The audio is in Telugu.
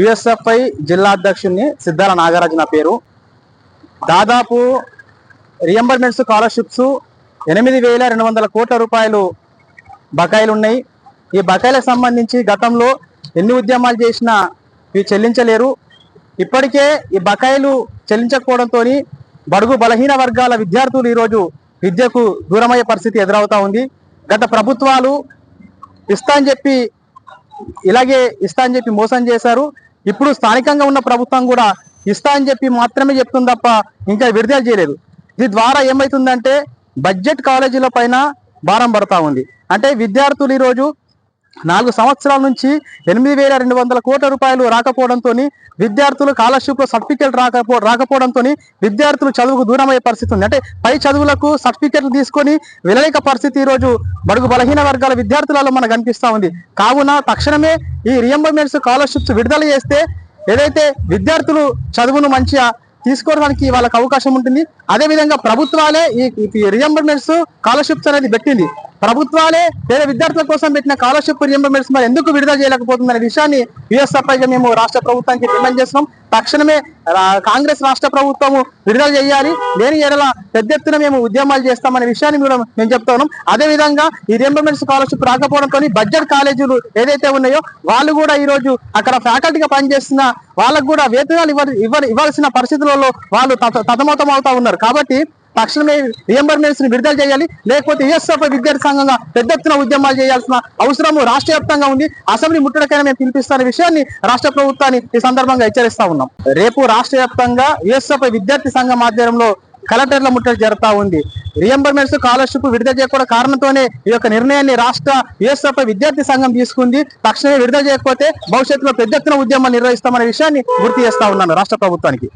యుఎస్ఎఫ్ఐ జిల్లా అధ్యక్షుడిని సిద్ధాల నాగరాజు నా పేరు. దాదాపు రియంబర్మెంట్స్ స్కాలర్షిప్స్ 8,200 కోట్ల రూపాయలు బకాయిలు ఉన్నాయి. ఈ బకాయిలకు సంబంధించి గతంలో ఎన్ని ఉద్యమాలు చేసినా ఇవి చెల్లించలేరు. ఇప్పటికే ఈ బకాయిలు చెల్లించకపోవడంతో బడుగు బలహీన వర్గాల విద్యార్థులు ఈరోజు విద్యకు దూరమయ్యే పరిస్థితి ఎదురవుతా ఉంది. గత ప్రభుత్వాలు ఇస్తా అని చెప్పి మోసం చేశారు. ఇప్పుడు స్థానికంగా ఉన్న ప్రభుత్వం కూడా ఇస్తా అని చెప్పి మాత్రమే చెప్తుంది తప్ప ఇంకా విడుదల చేయలేదు. దీని ద్వారా ఏమవుతుందంటే బడ్జెట్ కాలేజీల పైన భారం పడతా ఉంది. అంటే విద్యార్థులు ఈరోజు 4 సంవత్సరాల నుంచి 8,200 కోట్ల రూపాయలు రాకపోవడంతో విద్యార్థులు స్కాలర్షిప్ సర్టిఫికేట్ రాకపోవడంతో విద్యార్థులు చదువుకు దూరమయ్యే పరిస్థితి ఉంది. అంటే పై చదువులకు సర్టిఫికేట్లు తీసుకొని వెళ్ళలేక పరిస్థితి ఈరోజు బడుగు బలహీన వర్గాల విద్యార్థులలో మనకు కనిపిస్తూ ఉంది. కావున తక్షణమే ఈ రియంబర్మెంట్స్ స్కాలర్షిప్స్ విడుదల చేస్తే ఏదైతే విద్యార్థులు చదువును మంచిగా తీసుకోవడానికి వాళ్ళకి అవకాశం ఉంటుంది. అదేవిధంగా ప్రభుత్వాలే ఈ రియంబర్మెంట్స్ స్కాలర్షిప్స్ అనేది పెట్టింది. ప్రభుత్వాలే పేద విద్యార్థుల కోసం పెట్టిన స్కాలర్షిప్ రియంబర్మెంట్స్ మరి ఎందుకు విడుదల చేయలేకపోతుందనే విషయాన్ని యుఎస్ఎఫ్ఐగా మేము రాష్ట్ర ప్రభుత్వానికి డిమాండ్ చేస్తున్నాం. తక్షణమే కాంగ్రెస్ రాష్ట్ర ప్రభుత్వము విడుదల చేయాలి. లేని ఎడల పెద్ద ఎత్తున మేము ఉద్యమాలు చేస్తామనే విషయాన్ని కూడా మేము చెప్తా ఉన్నాం. అదేవిధంగా ఈ రియంబర్మెంట్స్ స్కాలర్షిప్ రాకపోవడంతో బడ్జెట్ కాలేజీలు ఏదైతే ఉన్నాయో వాళ్ళు కూడా ఈ రోజు అక్కడ ఫ్యాకల్టీగా పనిచేస్తున్న వాళ్ళకు కూడా వేతనాలు ఇవ్వాల్సిన పరిస్థితులలో వాళ్ళు తతమతం అవుతా ఉన్నారు. కాబట్టి తక్షణమే రియంబర్మెంట్స్ ని విడుదల చేయాలి. లేకపోతే యుఎస్ఎఫ్ఐ విద్యార్థి సంఘంగా పెద్ద ఎత్తున ఉద్యమాలు చేయాల్సిన అవసరం రాష్ట్ర వ్యాప్తంగా ఉంది. అసెంబ్లీ ముట్టడికైనా మేము పిలిపిస్తున్న విషయాన్ని రాష్ట్ర ప్రభుత్వాన్ని ఈ సందర్భంగా హెచ్చరిస్తా ఉన్నాం. రేపు రాష్ట్ర వ్యాప్తంగా యుఎస్ఎఫ్ఐ విద్యార్థి సంఘం ఆధ్వర్యంలో కలెక్టర్ల ముట్టడి జరుగుతా ఉంది. రియంబర్మెంట్స్ స్కాలర్షిప్ విడుదల చేయకపోవడం కారణంతోనే ఈ యొక్క నిర్ణయాన్ని రాష్ట్ర యుఎస్ఎఫ్ఐ విద్యార్థి సంఘం తీసుకుంది. తక్షణమే విడుదల చేయకపోతే భవిష్యత్తులో పెద్ద ఎత్తున ఉద్యమాలు నిర్వహిస్తామనే విషయాన్ని గుర్తు చేస్తా ఉన్నాను రాష్ట్ర ప్రభుత్వానికి.